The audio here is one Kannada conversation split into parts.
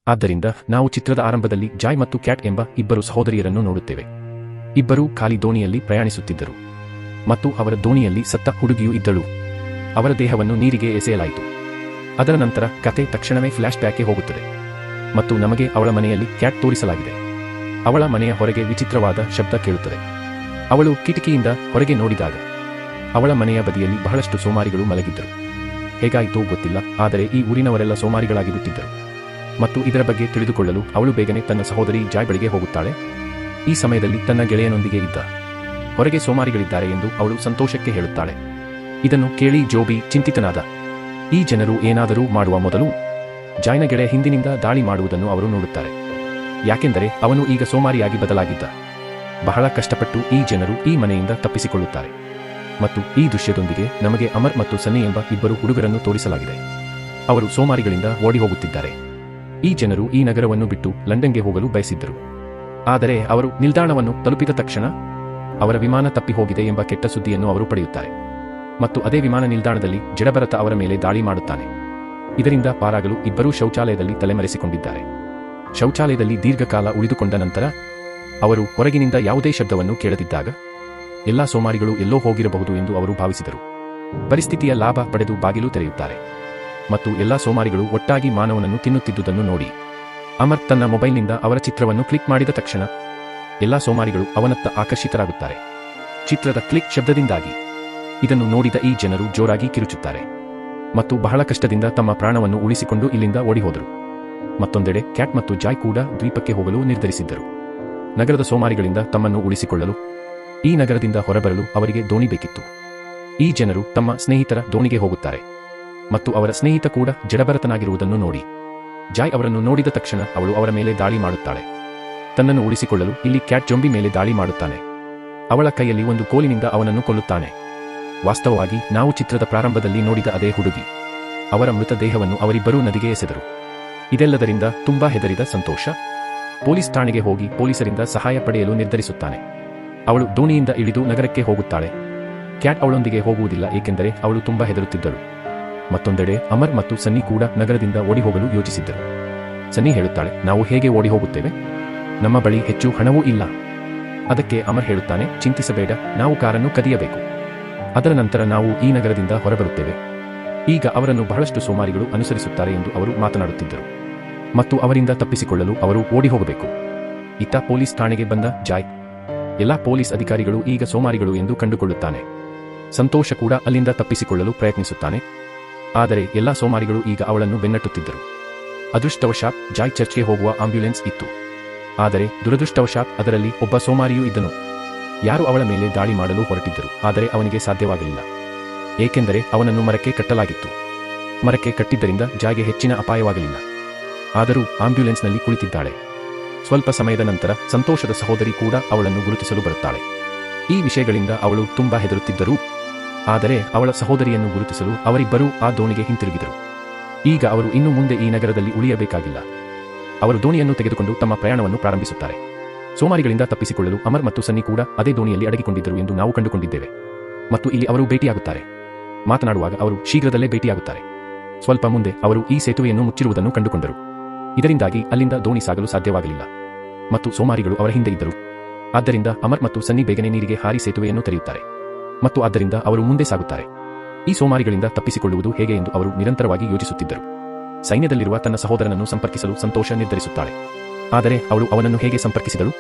ಆದ್ದರಿಂದ ನಾವು ಚಿತ್ರದ ಆರಂಭದಲ್ಲಿ ಜಾಯ್ ಮತ್ತು ಕ್ಯಾಟ್ ಎಂಬ ಇಬ್ಬರು ಸಹೋದರಿಯರನ್ನು ನೋಡುತ್ತೇವೆ. ಇಬ್ಬರೂ ಖಾಲಿ ದೋಣಿಯಲ್ಲಿ ಪ್ರಯಾಣಿಸುತ್ತಿದ್ದರು ಮತ್ತು ಅವರ ದೋಣಿಯಲ್ಲಿ ಸತ್ತ ಹುಡುಗಿಯೂ ಇದ್ದಳು. ಅವರ ದೇಹವನ್ನು ನೀರಿಗೆ ಎಸೆಯಲಾಯಿತು. ಅದರ ನಂತರ ಕತೆ ತಕ್ಷಣವೇ ಫ್ಲ್ಯಾಶ್ ಬ್ಯಾಕ್ಗೆ ಹೋಗುತ್ತದೆ ಮತ್ತು ನಮಗೆ ಅವಳ ಮನೆಯಲ್ಲಿ ಕ್ಯಾಟ್ ತೋರಿಸಲಾಗಿದೆ. ಅವಳ ಮನೆಯ ಹೊರಗೆ ವಿಚಿತ್ರವಾದ ಶಬ್ದ ಕೇಳುತ್ತದೆ. ಅವಳು ಕಿಟಕಿಯಿಂದ ಹೊರಗೆ ನೋಡಿದಾಗ ಅವಳ ಮನೆಯ ಬದಿಯಲ್ಲಿ ಬಹಳಷ್ಟು ಸೋಮಾರಿಗಳು ಮಲಗಿದ್ದರು. ಹೇಗಾಯಿತೋ ಗೊತ್ತಿಲ್ಲ, ಆದರೆ ಈ ಊರಿನವರೆಲ್ಲ ಸೋಮಾರಿಗಳಾಗಿ ಬಿಟ್ಟಿದ್ದರು. ಮತ್ತು ಇದರ ಬಗ್ಗೆ ತಿಳಿದುಕೊಳ್ಳಲು ಅವಳು ಬೇಗನೆ ತನ್ನ ಸಹೋದರಿ ಜಾಯ್ ಬಳಿಗೆ ಹೋಗುತ್ತಾಳೆ. ಈ ಸಮಯದಲ್ಲಿ ತನ್ನ ಗೆಳೆಯನೊಂದಿಗೆ ಇದ್ದ ಹೊರಗೆ ಸೋಮಾರಿಗಳಿದ್ದಾರೆ ಎಂದು ಅವಳು ಸಂತೋಷಕ್ಕೆ ಹೇಳುತ್ತಾಳೆ. ಇದನ್ನು ಕೇಳಿ ಜೋಬಿ ಚಿಂತಿತನಾದ. ಈ ಜನರು ಏನಾದರೂ ಮಾಡುವ ಮೊದಲು ಜಾಯ್ನ ಗೆಳೆಯ ಹಿಂದಿನಿಂದ ದಾಳಿ ಮಾಡುವುದನ್ನು ಅವರು ನೋಡುತ್ತಾರೆ. ಯಾಕೆಂದರೆ ಅವನು ಈಗ ಸೋಮಾರಿಯಾಗಿ ಬದಲಾಗಿದ್ದ. ಬಹಳ ಕಷ್ಟಪಟ್ಟು ಈ ಜನರು ಈ ಮನೆಯಿಂದ ತಪ್ಪಿಸಿಕೊಳ್ಳುತ್ತಾರೆ. ಮತ್ತು ಈ ದೃಶ್ಯದೊಂದಿಗೆ ನಮಗೆ ಅಮರ್ ಮತ್ತು ಸನ್ನಿ ಎಂಬ ಇಬ್ಬರು ಹುಡುಗರನ್ನು ತೋರಿಸಲಾಗಿದೆ. ಅವರು ಸೋಮಾರಿಗಳಿಂದ ಓಡಿ ಹೋಗುತ್ತಿದ್ದಾರೆ. ಈ ಜನರು ಈ ನಗರವನ್ನು ಬಿಟ್ಟು ಲಂಡನ್ಗೆ ಹೋಗಲು ಬಯಸಿದ್ದರು. ಆದರೆ ಅವರು ನಿಲ್ದಾಣವನ್ನು ತಲುಪಿದ ತಕ್ಷಣ ಅವರ ವಿಮಾನ ತಪ್ಪಿ ಹೋಗಿದೆ ಎಂಬ ಕೆಟ್ಟ ಸುದ್ದಿಯನ್ನು ಅವರು ಪಡೆಯುತ್ತಾರೆ. ಮತ್ತು ಅದೇ ವಿಮಾನ ನಿಲ್ದಾಣದಲ್ಲಿ ಜಡಭರತ ಅವರ ಮೇಲೆ ದಾಳಿ ಮಾಡುತ್ತಾನೆ. ಇದರಿಂದ ಪಾರಾಗಲು ಇಬ್ಬರೂ ಶೌಚಾಲಯದಲ್ಲಿ ತಲೆಮರೆಸಿಕೊಂಡಿದ್ದಾರೆ. ಶೌಚಾಲಯದಲ್ಲಿ ದೀರ್ಘಕಾಲ ಉಳಿದುಕೊಂಡ ನಂತರ ಅವರು ಹೊರಗಿನಿಂದ ಯಾವುದೇ ಶಬ್ದವನ್ನು ಕೇಳದಿದ್ದಾಗ ಎಲ್ಲಾ ಸೋಮಾರಿಗಳು ಎಲ್ಲೋ ಹೋಗಿರಬಹುದು ಎಂದು ಅವರು ಭಾವಿಸಿದರು. ಪರಿಸ್ಥಿತಿಯ ಲಾಭ ಪಡೆದು ಬಾಗಿಲು ತೆರೆಯುತ್ತಾರೆ ಮತ್ತು ಎಲ್ಲಾ ಸೋಮಾರಿಗಳು ಒಟ್ಟಾಗಿ ಮಾನವನನ್ನು ತಿನ್ನುತ್ತಿದ್ದುದನ್ನು ನೋಡಿ ಅಮರ್ ತನ್ನ ಮೊಬೈಲ್ನಿಂದ ಅವರ ಚಿತ್ರವನ್ನು ಕ್ಲಿಕ್ ಮಾಡಿದ ತಕ್ಷಣ ಎಲ್ಲಾ ಸೋಮಾರಿಗಳು ಅವನತ್ತ ಆಕರ್ಷಿತರಾಗುತ್ತಾರೆ. ಚಿತ್ರದ ಕ್ಲಿಕ್ ಶಬ್ದದಿಂದಾಗಿ ಇದನ್ನು ನೋಡಿದ ಈ ಜನರು ಜೋರಾಗಿ ಕಿರುಚುತ್ತಾರೆ ಮತ್ತು ಬಹಳ ಕಷ್ಟದಿಂದ ತಮ್ಮ ಪ್ರಾಣವನ್ನು ಉಳಿಸಿಕೊಂಡು ಇಲ್ಲಿಂದ ಓಡಿಹೋದರು. ಮತ್ತೊಂದೆಡೆ ಕ್ಯಾಟ್ ಮತ್ತು ಜಾಯ್ ಕೂಡ ದ್ವೀಪಕ್ಕೆ ಹೋಗಲು ನಿರ್ಧರಿಸಿದ್ದರು. ನಗರದ ಸೋಮಾರಿಗಳಿಂದ ತಮ್ಮನ್ನು ಉಳಿಸಿಕೊಳ್ಳಲು ಈ ನಗರದಿಂದ ಹೊರಬರಲು ಅವರಿಗೆ ದೋಣಿ ಬೇಕಿತ್ತು. ಈ ಜನರು ತಮ್ಮ ಸ್ನೇಹಿತರ ದೋಣಿಗೆ ಹೋಗುತ್ತಾರೆ ಮತ್ತು ಅವರ ಸ್ನೇಹಿತ ಕೂಡ ಜಡಭರತನಾಗಿರುವುದನ್ನು ನೋಡಿ ಜಾಯ್ ಅವರನ್ನು ನೋಡಿದ ತಕ್ಷಣ ಅವಳು ಅವರ ಮೇಲೆ ದಾಳಿ ಮಾಡುತ್ತಾಳೆ. ತನ್ನನ್ನು ಉಳಿಸಿಕೊಳ್ಳಲು ಇಲ್ಲಿ ಕ್ಯಾಟ್ ಜೊಂಬಿ ಮೇಲೆ ದಾಳಿ ಮಾಡುತ್ತಾನೆ. ಅವಳ ಕೈಯಲ್ಲಿ ಒಂದು ಕೋಲಿನಿಂದ ಅವನನ್ನು ಕೊಲ್ಲುತ್ತಾನೆ. ವಾಸ್ತವವಾಗಿ ನಾವು ಚಿತ್ರದ ಪ್ರಾರಂಭದಲ್ಲಿ ನೋಡಿದ ಅದೇ ಹುಡುಗಿ. ಅವರ ಮೃತದೇಹವನ್ನು ಅವರಿಬ್ಬರೂ ನದಿಗೆ ಎಸೆದರು. ಇದೆಲ್ಲದರಿಂದ ತುಂಬಾ ಹೆದರಿದ ಸಂತೋಷ ಪೊಲೀಸ್ ಠಾಣೆಗೆ ಹೋಗಿ ಪೊಲೀಸರಿಂದ ಸಹಾಯ ಪಡೆಯಲು ನಿರ್ಧರಿಸುತ್ತಾನೆ. ಅವಳು ದೋಣಿಯಿಂದ ಇಳಿದು ನಗರಕ್ಕೆ ಹೋಗುತ್ತಾಳೆ. ಕ್ಯಾಟ್ ಅವಳೊಂದಿಗೆ ಹೋಗುವುದಿಲ್ಲ, ಏಕೆಂದರೆ ಅವಳು ತುಂಬಾ ಹೆದರುತ್ತಿದ್ದಳು. ಮತ್ತೊಂದೆಡೆ ಅಮರ್ ಮತ್ತು ಸನ್ನಿ ಕೂಡ ನಗರದಿಂದ ಓಡಿಹೋಗಲು ಯೋಚಿಸಿದ್ದರು. ಸನ್ನಿ ಹೇಳುತ್ತಾಳೆ, ನಾವು ಹೇಗೆ ಓಡಿ ಹೋಗುತ್ತೇವೆ? ನಮ್ಮ ಬಳಿ ಹೆಚ್ಚು ಹಣವೂ ಇಲ್ಲ. ಅದಕ್ಕೆ ಅಮರ್ ಹೇಳುತ್ತಾನೆ, ಚಿಂತಿಸಬೇಡ, ನಾವು ಕಾರನ್ನು ಕದಿಯಬೇಕು. ಅದರ ನಂತರ ನಾವು ಈ ನಗರದಿಂದ ಹೊರಬರುತ್ತೇವೆ. ಈಗ ಅವರನ್ನು ಬಹಳಷ್ಟು ಸೋಮಾರಿಗಳು ಅನುಸರಿಸುತ್ತಾರೆ ಎಂದು ಅವರು ಮಾತನಾಡುತ್ತಿದ್ದರು ಮತ್ತು ಅವರಿಂದ ತಪ್ಪಿಸಿಕೊಳ್ಳಲು ಅವರು ಓಡಿ ಹೋಗಬೇಕು. ಇತ್ತ ಪೊಲೀಸ್ ಠಾಣೆಗೆ ಬಂದ ಜಾಯ್ ಎಲ್ಲಾ ಪೊಲೀಸ್ ಅಧಿಕಾರಿಗಳು ಈಗ ಸೋಮಾರಿಗಳು ಎಂದು ಕಂಡುಕೊಳ್ಳುತ್ತಾನೆ. ಸಂತೋಷ ಕೂಡ ಅಲ್ಲಿಂದ ತಪ್ಪಿಸಿಕೊಳ್ಳಲು ಪ್ರಯತ್ನಿಸುತ್ತಾನೆ. ಆದರೆ ಎಲ್ಲಾ ಸೋಮಾರಿಗಳು ಈಗ ಅವಳನ್ನು ಬೆನ್ನಟ್ಟುತ್ತಿದ್ದರು. ಅದೃಷ್ಟವಶಾತ್ ಜಾಯ್ ಚರ್ಚ್ಗೆ ಹೋಗುವ ಆಂಬ್ಯುಲೆನ್ಸ್ ಇತ್ತು. ಆದರೆ ದುರದೃಷ್ಟವಶಾತ್ ಅದರಲ್ಲಿ ಒಬ್ಬ ಸೋಮಾರಿಯೂ ಇದ್ದನು. ಯಾರು ಅವಳ ಮೇಲೆ ದಾಳಿ ಮಾಡಲು ಹೊರಟಿದ್ದರು, ಆದರೆ ಅವನಿಗೆ ಸಾಧ್ಯವಾಗಲಿಲ್ಲ, ಏಕೆಂದರೆ ಅವನನ್ನು ಮರಕ್ಕೆ ಕಟ್ಟಲಾಗಿತ್ತು. ಮರಕ್ಕೆ ಕಟ್ಟಿದ್ದರಿಂದ ಜಾಯ್ಗೆ ಹೆಚ್ಚಿನ ಅಪಾಯವಾಗಲಿಲ್ಲ. ಆದರೂ ಆಂಬ್ಯುಲೆನ್ಸ್ನಲ್ಲಿ ಕುಳಿತಿದ್ದಾಳೆ. ಸ್ವಲ್ಪ ಸಮಯದ ನಂತರ ಸಂತೋಷದ ಸಹೋದರಿ ಕೂಡ ಅವಳನ್ನು ಗುರುತಿಸಲು ಬರುತ್ತಾಳೆ. ಈ ವಿಷಯಗಳಿಂದ ಅವಳು ತುಂಬಾ ಹೆದರುತ್ತಿದ್ದರೂ ಆದರೆ ಅವಳ ಸಹೋದರಿಯನ್ನು ಗುರುತಿಸಲು ಅವರಿಬ್ಬರೂ ಆ ದೋಣಿಗೆ ಹಿಂತಿರುಗಿದರು. ಈಗ ಅವರು ಇನ್ನು ಮುಂದೆ ಈ ನಗರದಲ್ಲಿ ಉಳಿಯಬೇಕಾಗಿಲ್ಲ. ಅವರು ದೋಣಿಯನ್ನು ತೆಗೆದುಕೊಂಡು ತಮ್ಮ ಪ್ರಯಾಣವನ್ನು ಪ್ರಾರಂಭಿಸುತ್ತಾರೆ. ಸೋಮಾರಿಗಳಿಂದ ತಪ್ಪಿಸಿಕೊಳ್ಳಲು ಅಮರ್ ಮತ್ತು ಸನ್ನಿ ಕೂಡ ಅದೇ ದೋಣಿಯಲ್ಲಿ ಅಡಗಿಕೊಂಡಿದ್ದರು ಎಂದು ನಾವು ಕಂಡುಕೊಂಡಿದ್ದೇವೆ. ಮತ್ತು ಇಲ್ಲಿ ಅವರು ಭೇಟಿಯಾಗುತ್ತಾರೆ. ಮಾತನಾಡುವಾಗ ಅವರು ಶೀಘ್ರದಲ್ಲೇ ಭೇಟಿಯಾಗುತ್ತಾರೆ. ಸ್ವಲ್ಪ ಮುಂದೆ ಅವರು ಈ ಸೇತುವೆಯನ್ನು ಮುಚ್ಚಿರುವುದನ್ನು ಕಂಡುಕೊಂಡರು. ಇದರಿಂದಾಗಿ ಅಲ್ಲಿಂದ ದೋಣಿ ಸಾಗಲು ಸಾಧ್ಯವಾಗಲಿಲ್ಲ ಮತ್ತು ಸೋಮಾರಿಗಳು ಅವರ ಹಿಂದೆ ಇದ್ದರು. ಆದ್ದರಿಂದ ಅಮರ್ ಮತ್ತು ಸನ್ನಿ ಬೇಗನೆ ನೀರಿಗೆ ಹಾರಿ ಸೇತುವೆಯನ್ನು ತೆರೆಯುತ್ತಾರೆ ಮತ್ತು ಆದ್ದರಿಂದ ಅವರು ಮುಂದೆ ಸಾಗುತ್ತಾರೆ. ಈ ಸೋಮಾರಿಗಳಿಂದ ತಪ್ಪಿಸಿಕೊಳ್ಳುವುದು ಹೇಗೆ ಎಂದು ಅವರು ನಿರಂತರವಾಗಿ ಯೋಚಿಸುತ್ತಿದ್ದರು. ಸೈನ್ಯದಲ್ಲಿರುವ ತನ್ನ ಸಹೋದರನನ್ನು ಸಂಪರ್ಕಿಸಲು ಸಂತೋಷ ನಿರ್ಧರಿಸುತ್ತಾಳೆ. ಆದರೆ ಅವಳು ಅವನನ್ನು ಹೇಗೆ ಸಂಪರ್ಕಿಸಿದಳು?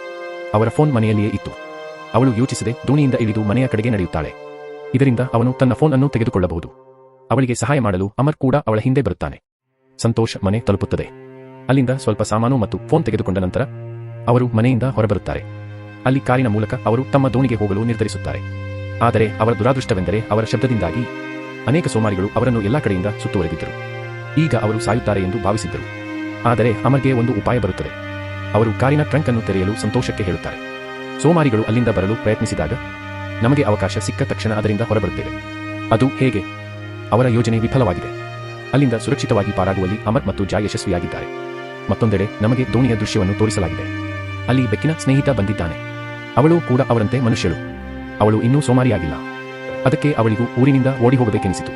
ಅವರ ಫೋನ್ ಮನೆಯಲ್ಲಿಯೇ ಇತ್ತು. ಅವಳು ಯೋಚಿಸದೆ ದೋಣಿಯಿಂದ ಇಳಿದು ಮನೆಯ ಕಡೆಗೆ ನಡೆಯುತ್ತಾಳೆ. ಇದರಿಂದ ಅವನು ತನ್ನ ಫೋನ್ ಅನ್ನು ತೆಗೆದುಕೊಳ್ಳಬಹುದು. ಅವಳಿಗೆ ಸಹಾಯ ಮಾಡಲು ಅಮರ್ ಕೂಡ ಅವಳ ಹಿಂದೆ ಬರುತ್ತಾನೆ. ಸಂತೋಷ್ ಮನೆ ತಲುಪುತ್ತದೆ. ಅಲ್ಲಿಂದ ಸ್ವಲ್ಪ ಸಾಮಾನು ಮತ್ತು ಫೋನ್ ತೆಗೆದುಕೊಂಡ ನಂತರ ಅವರು ಮನೆಯಿಂದ ಹೊರಬರುತ್ತಾರೆ. ಅಲ್ಲಿ ಕಾರಿನ ಮೂಲಕ ಅವರು ತಮ್ಮ ದೋಣಿಗೆ ಹೋಗಲು ನಿರ್ಧರಿಸುತ್ತಾರೆ. ಆದರೆ ಅವರ ದುರಾದೃಷ್ಟವೆಂದರೆ ಅವರ ಶಬ್ದದಿಂದಾಗಿ ಅನೇಕ ಸೋಮಾರಿಗಳು ಅವರನ್ನು ಎಲ್ಲಾ ಕಡೆಯಿಂದ ಸುತ್ತುವರೆದಿದ್ದರು. ಈಗ ಅವರು ಸಾಯುತ್ತಾರೆ ಎಂದು ಭಾವಿಸಿದ್ದರು. ಆದರೆ ಅಮರ್ಗೆ ಒಂದು ಉಪಾಯ ಬರುತ್ತದೆ. ಅವರು ಕಾರಿನ ಟ್ರಂಕ್ ಅನ್ನು ತೆರೆಯಲು ಸಂತೋಷಕ್ಕೆ ಹೇಳುತ್ತಾರೆ. ಸೋಮಾರಿಗಳು ಅಲ್ಲಿಂದ ಬರಲು ಪ್ರಯತ್ನಿಸಿದಾಗ ನಮಗೆ ಅವಕಾಶ ಸಿಕ್ಕ ತಕ್ಷಣ ಅದರಿಂದ ಹೊರಬರುತ್ತೇವೆ. ಅದು ಹೇಗೆ? ಅವರ ಯೋಜನೆ ವಿಫಲವಾಗಿದೆ. ಅಲ್ಲಿಂದ ಸುರಕ್ಷಿತವಾಗಿ ಪಾರಾಗುವಲ್ಲಿ ಅಮರ್ ಮತ್ತು ಜಾಯ್ ಯಶಸ್ವಿಯಾಗಿದ್ದಾರೆ. ಮತ್ತೊಂದೆಡೆ ನಮಗೆ ದೋಣಿಯ ದೃಶ್ಯವನ್ನು ತೋರಿಸಲಾಗಿದೆ. ಅಲ್ಲಿ ಬೆಕ್ಕಿನ ಸ್ನೇಹಿತ ಬಂದಿದ್ದಾನೆ. ಅವಳು ಕೂಡ ಅವರಂತೆ ಮನುಷ್ಯಳು. ಅವಳು ಇನ್ನೂ ಸೋಮಾರಿಯಾಗಿಲ್ಲ. ಅದಕ್ಕೆ ಅವಳಿಗೂ ಊರಿನಿಂದ ಓಡಿ ಹೋಗಬೇಕೆನಿಸಿತು.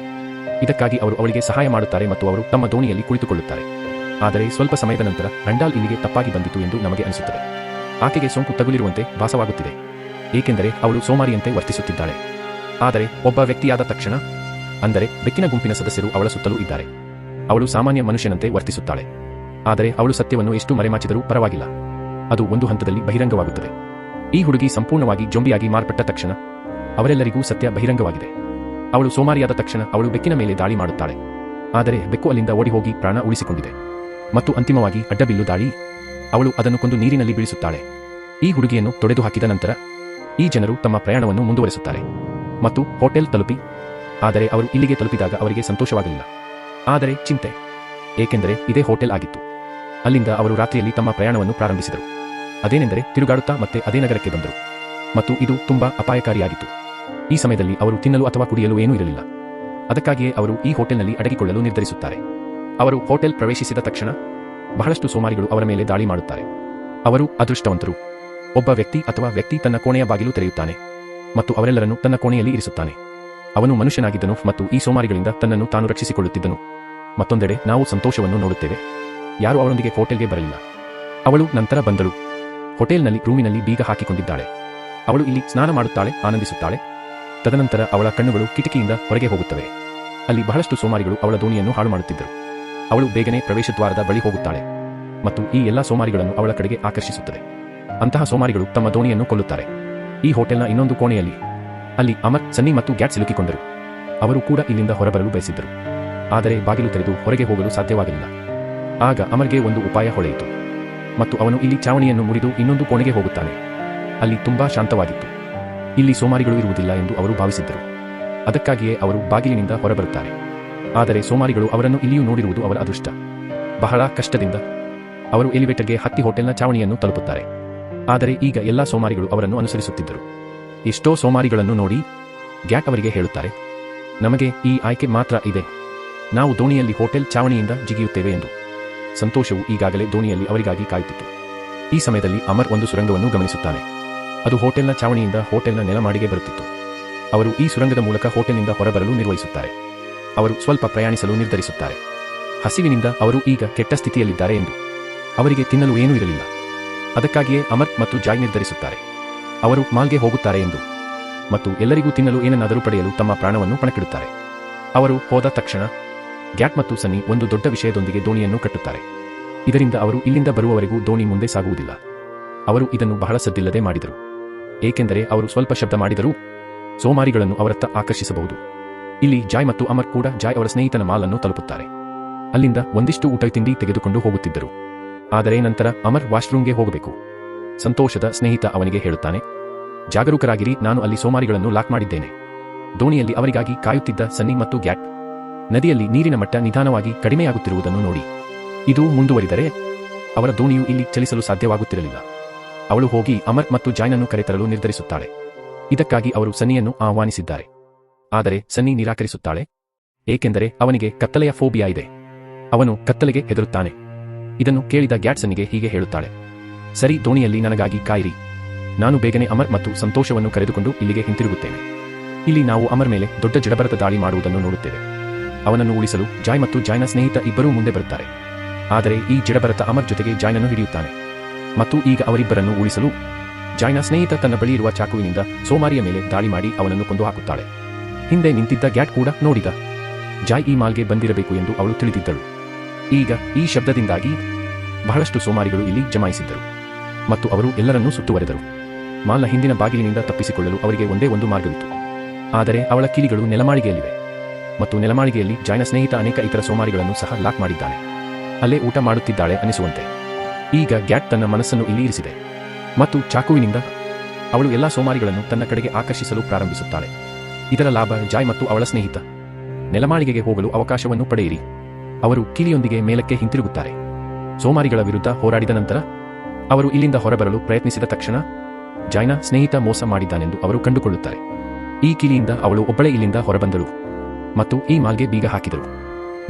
ಇದಕ್ಕಾಗಿ ಅವರು ಅವಳಿಗೆ ಸಹಾಯ ಮಾಡುತ್ತಾರೆ ಮತ್ತು ಅವರು ತಮ್ಮ ದೋಣಿಯಲ್ಲಿ ಕುಳಿತುಕೊಳ್ಳುತ್ತಾರೆ. ಆದರೆ ಸ್ವಲ್ಪ ಸಮಯದ ನಂತರ ರಂಡಾಲ್ ಇಲ್ಲಿಗೆ ತಪ್ಪಾಗಿ ಬಂದಿತು ಎಂದು ನಮಗೆ ಅನಿಸುತ್ತದೆ. ಆಕೆಗೆ ಸೋಂಕು ತಗುಲಿರುವಂತೆ ಭಾಸವಾಗುತ್ತಿದೆ, ಏಕೆಂದರೆ ಅವಳು ಸೋಮಾರಿಯಂತೆ ವರ್ತಿಸುತ್ತಿದ್ದಾಳೆ. ಆದರೆ ಒಬ್ಬ ವ್ಯಕ್ತಿಯಾದ ತಕ್ಷಣ, ಅಂದರೆ ಬೆಕ್ಕಿನ ಗುಂಪಿನ ಸದಸ್ಯರು ಅವಳ ಸುತ್ತಲೂ ಇದ್ದಾರೆ. ಅವಳು ಸಾಮಾನ್ಯ ಮನುಷ್ಯನಂತೆ ವರ್ತಿಸುತ್ತಾಳೆ. ಆದರೆ ಅವಳು ಸತ್ಯವನ್ನು ಎಷ್ಟು ಮರೆಮಾಚಿದರೂ ಪರವಾಗಿಲ್ಲ, ಅದು ಒಂದು ಹಂತದಲ್ಲಿ ಬಹಿರಂಗವಾಗುತ್ತದೆ. ಈ ಹುಡುಗಿ ಸಂಪೂರ್ಣವಾಗಿ ಜೊಂಬಿಯಾಗಿ ಮಾರ್ಪಟ್ಟ ತಕ್ಷಣ ಅವರೆಲ್ಲರಿಗೂ ಸತ್ಯ ಬಹಿರಂಗವಾಗಿದೆ. ಅವಳು ಸೋಮಾರಿಯಾದ ತಕ್ಷಣ ಅವಳು ಬೆಕ್ಕಿನ ಮೇಲೆ ದಾಳಿ ಮಾಡುತ್ತಾಳೆ. ಆದರೆ ಬೆಕ್ಕು ಅಲ್ಲಿಂದ ಓಡಿಹೋಗಿ ಪ್ರಾಣ ಉಳಿಸಿಕೊಂಡಿದೆ. ಮತ್ತು ಅಂತಿಮವಾಗಿ ಅಡ್ಡಬಿಲ್ಲು ದಾಳಿ, ಅವಳು ಅದನ್ನು ಕೊಂದು ನೀರಿನಲ್ಲಿ ಬೀಳಿಸುತ್ತಾಳೆ. ಈ ಹುಡುಗಿಯನ್ನು ತೊಡೆದು ಹಾಕಿದ ನಂತರ ಈ ಜನರು ತಮ್ಮ ಪ್ರಯಾಣವನ್ನು ಮುಂದುವರೆಸುತ್ತಾರೆ ಮತ್ತು ಹೋಟೆಲ್ ತಲುಪಿ, ಆದರೆ ಅವರು ಇಲ್ಲಿಗೆ ತಲುಪಿದಾಗ ಅವರಿಗೆ ಸಂತೋಷವಾಗಲಿಲ್ಲ, ಆದರೆ ಚಿಂತೆ, ಏಕೆಂದರೆ ಇದೇ ಹೋಟೆಲ್ ಆಗಿತ್ತು. ಅಲ್ಲಿಂದ ಅವರು ರಾತ್ರಿಯಲ್ಲಿ ತಮ್ಮ ಪ್ರಯಾಣವನ್ನು ಪ್ರಾರಂಭಿಸಿದರು. ಅದೇನೆಂದರೆ ತಿರುಗಾಡುತ್ತಾ ಮತ್ತೆ ಅದೇ ನಗರಕ್ಕೆ ಬಂದರು. ಮತ್ತು ಇದು ತುಂಬಾ ಅಪಾಯಕಾರಿಯಾಗಿತ್ತು. ಈ ಸಮಯದಲ್ಲಿ ಅವರು ತಿನ್ನಲು ಅಥವಾ ಕುಡಿಯಲು ಏನೂ ಇರಲಿಲ್ಲ. ಅದಕ್ಕಾಗಿಯೇ ಅವರು ಈ ಹೋಟೆಲ್ನಲ್ಲಿ ಅಡಗಿಕೊಳ್ಳಲು ನಿರ್ಧರಿಸುತ್ತಾರೆ. ಅವರು ಹೋಟೆಲ್ ಪ್ರವೇಶಿಸಿದ ತಕ್ಷಣ ಬಹಳಷ್ಟು ಸೋಮಾರಿಗಳು ಅವರ ಮೇಲೆ ದಾಳಿ ಮಾಡುತ್ತಾರೆ. ಅವರು ಅದೃಷ್ಟವಂತರು. ಒಬ್ಬ ವ್ಯಕ್ತಿ ತನ್ನ ಕೋಣೆಯ ಬಾಗಿಲು ತೆರೆಯುತ್ತಾನೆ ಮತ್ತು ಅವರೆಲ್ಲರನ್ನು ತನ್ನ ಕೋಣೆಯಲ್ಲಿ ಇರಿಸುತ್ತಾನೆ. ಅವನು ಮನುಷ್ಯನಾಗಿದ್ದನು ಮತ್ತು ಈ ಸೋಮಾರಿಗಳಿಂದ ತನ್ನನ್ನು ತಾನು ರಕ್ಷಿಸಿಕೊಳ್ಳುತ್ತಿದ್ದನು. ಮತ್ತೊಂದೆಡೆ ನಾವು ಸಂತೋಷವನ್ನು ನೋಡುತ್ತೇವೆ. ಯಾರು ಅವಳೊಂದಿಗೆ ಹೋಟೆಲ್ಗೆ ಬರಲಿಲ್ಲ. ಅವಳು ನಂತರ ಬಂದಳು. ಹೋಟೆಲ್ನಲ್ಲಿ ರೂಮಿನಲ್ಲಿ ಬೀಗ ಹಾಕಿಕೊಂಡಿದ್ದಾಳೆ. ಅವಳು ಇಲ್ಲಿ ಸ್ನಾನ ಮಾಡುತ್ತಾಳೆ, ಆನಂದಿಸುತ್ತಾಳೆ. ತದನಂತರ ಅವಳ ಕಣ್ಣುಗಳು ಕಿಟಕಿಯಿಂದ ಹೊರಗೆ ಹೋಗುತ್ತವೆ. ಅಲ್ಲಿ ಬಹಳಷ್ಟು ಸೋಮಾರಿಗಳು ಅವಳ ದೋಣಿಯನ್ನು ಹಾಳು ಮಾಡುತ್ತಿದ್ದರು. ಅವಳು ಬೇಗನೆ ಪ್ರವೇಶದ್ವಾರದ ಬಳಿ ಹೋಗುತ್ತಾಳೆ ಮತ್ತು ಈ ಎಲ್ಲಾ ಸೋಮಾರಿಗಳನ್ನು ಅವಳ ಕಡೆಗೆ ಆಕರ್ಷಿಸುತ್ತದೆ. ಅಂತಹ ಸೋಮಾರಿಗಳು ತಮ್ಮ ದೋಣಿಯನ್ನು ಕೊಲ್ಲುತ್ತಾರೆ. ಈ ಹೋಟೆಲ್ನ ಇನ್ನೊಂದು ಕೋಣೆಯಲ್ಲಿ ಅಲ್ಲಿ ಅಮರ್, ಸನ್ನಿ ಮತ್ತು ಗ್ಯಾಟ್ ಸಿಲುಕಿಕೊಂಡರು. ಅವರು ಕೂಡ ಇಲ್ಲಿಂದ ಹೊರಬರಲು ಬಯಸಿದ್ದರು, ಆದರೆ ಬಾಗಿಲು ತೆರೆದು ಹೊರಗೆ ಹೋಗಲು ಸಾಧ್ಯವಾಗಲಿಲ್ಲ. ಆಗ ಅಮರ್ಗೆ ಒಂದು ಉಪಾಯ ಹೊಳೆಯಿತು ಮತ್ತು ಅವನು ಇಲ್ಲಿ ಚಾವಣಿಯನ್ನು ಮುರಿದು ಇನ್ನೊಂದು ಕೋಣೆಗೆ ಹೋಗುತ್ತಾನೆ. ಅಲ್ಲಿ ತುಂಬಾ ಶಾಂತವಾಗಿತ್ತು. ಇಲ್ಲಿ ಸೋಮಾರಿಗಳು ಇರುವುದಿಲ್ಲ ಎಂದು ಅವರು ಭಾವಿಸಿದ್ದರು. ಅದಕ್ಕಾಗಿಯೇ ಅವರು ಬಾಗಿಲಿನಿಂದ ಹೊರಬರುತ್ತಾರೆ. ಆದರೆ ಸೋಮಾರಿಗಳು ಅವರನ್ನು ಇಲ್ಲಿಯೂ ನೋಡಿರುವುದು ಅವರ ಅದೃಷ್ಟ. ಬಹಳ ಕಷ್ಟದಿಂದ ಅವರು ಎಲಿವೇಟರ್ಗೆ ಹತ್ತಿ ಹೋಟೆಲ್ನ ಚಾವಣಿಯನ್ನು ತಲುಪುತ್ತಾರೆ. ಆದರೆ ಈಗ ಎಲ್ಲಾ ಸೋಮಾರಿಗಳು ಅವರನ್ನು ಅನುಸರಿಸುತ್ತಿದ್ದರು. ಎಷ್ಟೋ ಸೋಮಾರಿಗಳನ್ನು ನೋಡಿ ಗ್ಯಾಟ್ ಅವರಿಗೆ ಹೇಳುತ್ತಾರೆ, ನಮಗೆ ಈ ಆಯ್ಕೆ ಮಾತ್ರ ಇದೆ, ನಾವು ದೋಣಿಯಲ್ಲಿ ಹೋಟೆಲ್ ಚಾವಣಿಯಿಂದ ಜಿಗಿಯುತ್ತೇವೆ ಎಂದು. ಸಂತೋಷವು ಈಗಾಗಲೇ ದೋಣಿಯಲ್ಲಿ ಅವರಿಗಾಗಿ ಕಾಯುತ್ತಿತ್ತು. ಈ ಸಮಯದಲ್ಲಿ ಅಮರ್ ಒಂದು ಸುರಂಗವನ್ನು ಗಮನಿಸುತ್ತಾನೆ. ಅದು ಹೋಟೆಲ್ನ ಚಾವಣಿಯಿಂದ ಹೋಟೆಲ್ನ ನೆಲಮಾಳಿಗೆ ಬರುತ್ತಿತ್ತು. ಅವರು ಈ ಸುರಂಗದ ಮೂಲಕ ಹೋಟೆಲ್ನಿಂದ ಹೊರಬರಲು ನಿರ್ವಹಿಸುತ್ತಾರೆ. ಅವರು ಸ್ವಲ್ಪ ಪ್ರಯಾಣಿಸಲು ನಿರ್ಧರಿಸುತ್ತಾರೆ. ಹಸಿವಿನಿಂದ ಅವರು ಈಗ ಕೆಟ್ಟ ಸ್ಥಿತಿಯಲ್ಲಿದ್ದಾರೆ ಎಂದು. ಅವರಿಗೆ ತಿನ್ನಲು ಏನೂ ಇರಲಿಲ್ಲ. ಅದಕ್ಕಾಗಿಯೇ ಅಮರ್ ಮತ್ತು ಜಾಯ್ ನಿರ್ಧರಿಸುತ್ತಾರೆ ಅವರು ಮಾಲ್ಗೆ ಹೋಗುತ್ತಾರೆ ಎಂದು ಮತ್ತು ಎಲ್ಲರಿಗೂ ತಿನ್ನಲು ಏನನ್ನಾದರೂ ಪಡೆಯಲು ತಮ್ಮ ಪ್ರಾಣವನ್ನು ಪಣಕ್ಕಿಡುತ್ತಾರೆ. ಅವರು ಹೋದ ತಕ್ಷಣ ಗ್ಯಾಟ್ ಮತ್ತು ಸನ್ನಿ ಒಂದು ದೊಡ್ಡ ವಿಷಯದೊಂದಿಗೆ ದೋಣಿಯನ್ನು ಕಟ್ಟುತ್ತಾರೆ. ಇದರಿಂದ ಅವರು ಇಲ್ಲಿಂದ ಬರುವವರೆಗೂ ದೋಣಿ ಮುಂದೆ ಸಾಗುವುದಿಲ್ಲ. ಅವರು ಇದನ್ನು ಬಹಳ ಸದ್ದಿಲ್ಲದೆ ಮಾಡಿದರು, ಏಕೆಂದರೆ ಅವರು ಸ್ವಲ್ಪ ಶಬ್ದ ಮಾಡಿದರೂ ಸೋಮಾರಿಗಳನ್ನು ಅವರತ್ತ ಆಕರ್ಷಿಸಬಹುದು. ಇಲ್ಲಿ ಜಾಯ್ ಮತ್ತು ಅಮರ್ ಕೂಡ ಜಾಯ್ ಅವರ ಸ್ನೇಹಿತನ ಮಾಲನ್ನು ತಲುಪುತ್ತಾರೆ. ಅಲ್ಲಿಂದ ಒಂದಿಷ್ಟು ಊಟ ತಿಂಡಿ ತೆಗೆದುಕೊಂಡು ಹೋಗುತ್ತಿದ್ದರು. ಆದರೆ ನಂತರ ಅಮರ್ ವಾಶ್ರೂಮ್ಗೆ ಹೋಗಬೇಕು. ಸಂತೋಷದ ಸ್ನೇಹಿತ ಅವನಿಗೆ ಹೇಳುತ್ತಾನೆ, ಜಾಗರೂಕರಾಗಿರಿ, ನಾನು ಅಲ್ಲಿ ಸೋಮಾರಿಗಳನ್ನು ಲಾಕ್ ಮಾಡಿದ್ದೇನೆ. ದೋಣಿಯಲ್ಲಿ ಅವರಿಗಾಗಿ ಕಾಯುತ್ತಿದ್ದ ಸನ್ನಿ ಮತ್ತು ಗ್ಯಾಟ್ ನದಿಯಲ್ಲಿ ನೀರಿನ ಮಟ್ಟ ನಿಧಾನವಾಗಿ ಕಡಿಮೆಯಾಗುತ್ತಿರುವುದನ್ನು ನೋಡಿ ಇದು ಮುಂದುವರಿದರೆ ಅವರ ದೋಣಿಯು ಇಲ್ಲಿ ಚಲಿಸಲು ಸಾಧ್ಯವಾಗುತ್ತಿರಲಿಲ್ಲ. ಅವಳು ಹೋಗಿ ಅಮರ್ ಮತ್ತು ಜಾಯ್ನನ್ನು ಕರೆತರಲು ನಿರ್ಧರಿಸುತ್ತಾಳೆ. ಇದಕ್ಕಾಗಿ ಅವರು ಸನ್ನಿಯನ್ನು ಆಹ್ವಾನಿಸಿದ್ದಾರೆ. ಆದರೆ ಸನ್ನಿ ನಿರಾಕರಿಸುತ್ತಾಳೆ, ಏಕೆಂದರೆ ಅವನಿಗೆ ಕತ್ತಲೆಯ ಫೋಬಿಯಾ ಇದೆ. ಅವನು ಕತ್ತಲೆಗೆ ಹೆದರುತ್ತಾನೆ. ಇದನ್ನು ಕೇಳಿದ ಗ್ಯಾಟ್ ಸನ್ನಿಗೆ ಹೀಗೆ ಹೇಳುತ್ತಾಳೆ, ಸರಿ, ದೋಣಿಯಲ್ಲಿ ನನಗಾಗಿ ಕಾಯಿರಿ. ನಾನು ಬೇಗನೆ ಅಮರ್ ಮತ್ತು ಸಂತೋಷವನ್ನು ಕರೆದುಕೊಂಡು ಇಲ್ಲಿಗೆ ಹಿಂತಿರುಗುತ್ತೇನೆ. ಇಲ್ಲಿ ನಾವು ಅಮರ್ ಮೇಲೆ ದೊಡ್ಡ ಜಡಬರದ ದಾಳಿ ಮಾಡುವುದನ್ನು ನೋಡುತ್ತೇವೆ. ಅವನನ್ನು ಉಳಿಸಲು ಜಾಯ್ ಮತ್ತು ಜಾಯ್ನ ಸ್ನೇಹಿತ ಇಬ್ಬರೂ ಮುಂದೆ ಬರುತ್ತಾರೆ. ಆದರೆ ಈ ಜಡಭರತ ಅಮರ್ ಜೊತೆಗೆ ಜಾಯ್ನನ್ನು ಹಿಡಿಯುತ್ತಾನೆ ಮತ್ತು ಈಗ ಅವರಿಬ್ಬರನ್ನು ಉಳಿಸಲು ಜಾಯ್ನ ಸ್ನೇಹಿತ ತನ್ನ ಬಳಿ ಇರುವ ಚಾಕುವಿನಿಂದ ಸೋಮಾರಿಯ ಮೇಲೆ ದಾಳಿ ಮಾಡಿ ಅವನನ್ನು ಕೊಂದು ಹಾಕುತ್ತಾಳೆ. ಹಿಂದೆ ನಿಂತಿದ್ದ ಗ್ಯಾಟ್ ಕೂಡ ನೋಡಿದ. ಜಾಯ್ ಈ ಮಾಲ್ಗೆ ಬಂದಿರಬೇಕು ಎಂದು ಅವಳು ತಿಳಿದಿದ್ದಳು. ಈಗ ಈ ಶಬ್ದದಿಂದಾಗಿ ಬಹಳಷ್ಟು ಸೋಮಾರಿಗಳು ಇಲ್ಲಿ ಜಮಾಯಿಸಿದ್ದರು ಮತ್ತು ಅವರು ಎಲ್ಲರನ್ನೂ ಸುತ್ತುವರೆದರು. ಮಾಲ್ನ ಹಿಂದಿನ ಬಾಗಿಲಿನಿಂದ ತಪ್ಪಿಸಿಕೊಳ್ಳಲು ಅವರಿಗೆ ಒಂದೇ ಒಂದು ಮಾರ್ಗವಿತ್ತು. ಆದರೆ ಅವಳ ಕಿಲಿಗಳು ನೆಲಮಾಳಿಗೆಯಲ್ಲಿವೆ ಮತ್ತು ನೆಲಮಾಳಿಗೆಯಲ್ಲಿ ಜಾಯ್ನ ಸ್ನೇಹಿತ ಅನೇಕ ಇತರ ಸೋಮಾರಿಗಳನ್ನು ಸಹ ಲಾಕ್ ಮಾಡಿದ್ದಾನೆ. ಅಲ್ಲೇ ಊಟ ಮಾಡುತ್ತಿದ್ದಾಳೆ ಅನಿಸುವಂತೆ. ಈಗ ಗ್ಯಾಟ್ ತನ್ನ ಮನಸ್ಸನ್ನು ಇಲ್ಲಿ ಇರಿಸಿದೆ ಮತ್ತು ಚಾಕುವಿನಿಂದ ಅವಳು ಎಲ್ಲಾ ಸೋಮಾರಿಗಳನ್ನು ತನ್ನ ಕಡೆಗೆ ಆಕರ್ಷಿಸಲು ಪ್ರಾರಂಭಿಸುತ್ತಾಳೆ. ಇದರ ಲಾಭ ಜಾಯ್ ಮತ್ತು ಅವಳ ಸ್ನೇಹಿತ ನೆಲಮಾಳಿಗೆಗೆ ಹೋಗಲು ಅವಕಾಶವನ್ನು ಪಡೆಯಿರಿ. ಅವರು ಕಿಲಿಯೊಂದಿಗೆ ಮೇಲಕ್ಕೆ ಹಿಂತಿರುಗುತ್ತಾರೆ. ಸೋಮಾರಿಗಳ ವಿರುದ್ಧ ಹೋರಾಡಿದ ನಂತರ ಅವರು ಇಲ್ಲಿಂದ ಹೊರಬರಲು ಪ್ರಯತ್ನಿಸಿದ ತಕ್ಷಣ ಜಾಯ್ನ ಸ್ನೇಹಿತ ಮೋಸ ಮಾಡಿದ್ದಾನೆಂದು ಅವರು ಕಂಡುಕೊಳ್ಳುತ್ತಾರೆ. ಈ ಕಿಲಿಯಿಂದ ಅವಳು ಒಬ್ಬಳೇ ಇಲ್ಲಿಂದ ಹೊರಬಂದಳು ಮತ್ತು ಈ ಮಾಲ್ಗೆ ಬೀಗ ಹಾಕಿದಳು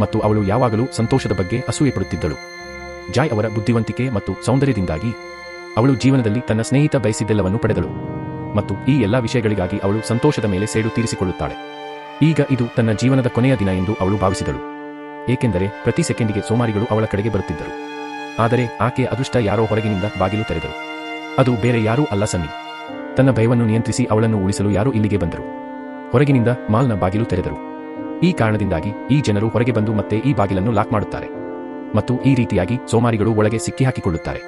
ಮತ್ತು ಅವಳು ಯಾವಾಗಲೂ ಸಂತೋಷದ ಬಗ್ಗೆ ಅಸೂಯೆ ಪಡುತ್ತಿದ್ದಳು. ಜಾಯ್ ಅವರ ಬುದ್ಧಿವಂತಿಕೆ ಮತ್ತು ಸೌಂದರ್ಯದಿಂದಾಗಿ ಅವಳು ಜೀವನದಲ್ಲಿ ತನ್ನ ಸ್ನೇಹಿತ ಬಯಸಿದ್ದೆಲ್ಲವನ್ನು ಪಡೆದಳು ಮತ್ತು ಈ ಎಲ್ಲಾ ವಿಷಯಗಳಿಗಾಗಿ ಅವಳು ಸಂತೋಷದ ಮೇಲೆ ಸೇಡು ತೀರಿಸಿಕೊಳ್ಳುತ್ತಾಳೆ. ಈಗ ಇದು ತನ್ನ ಜೀವನದ ಕೊನೆಯ ದಿನ ಎಂದು ಅವಳು ಭಾವಿಸಿದಳು. ಏಕೆಂದರೆ ಪ್ರತಿ ಸೆಕೆಂಡಿಗೆ ಸೋಮಾರಿಗಳು ಅವಳ ಕಡೆಗೆ ಬರುತ್ತಿದ್ದರು. ಆದರೆ ಆಕೆಯ ಅದೃಷ್ಟ ಯಾರೋ ಹೊರಗಿನಿಂದ ಬಾಗಿಲು ತೆರೆದರು. ಅದು ಬೇರೆ ಯಾರೂ ಅಲ್ಲ, ಸನ್ನಿ. ತನ್ನ ಭಯವನ್ನು ನಿಯಂತ್ರಿಸಿ ಅವಳನ್ನು ಉಳಿಸಲು ಯಾರೋ ಇಲ್ಲಿಗೆ ಬಂದರು. ಹೊರಗಿನಿಂದ ಮಾಲ್ನ ಬಾಗಿಲು ತೆರೆದರು. ಈ ಕಾರಣದಿಂದಾಗಿ ಈ ಜನರು ಹೊರಗೆ ಬಂದು ಮತ್ತೆ ಈ ಬಾಗಿಲನ್ನು ಲಾಕ್ ಮಾಡುತ್ತಾರೆ ಮತ್ತು ಈ ರೀತಿಯಾಗಿ ಸೋಮಾರಿಗಳು ಒಳಗೆ ಸಿಕ್ಕಿಹಾಕಿಕೊಳ್ಳುತ್ತಾರೆ.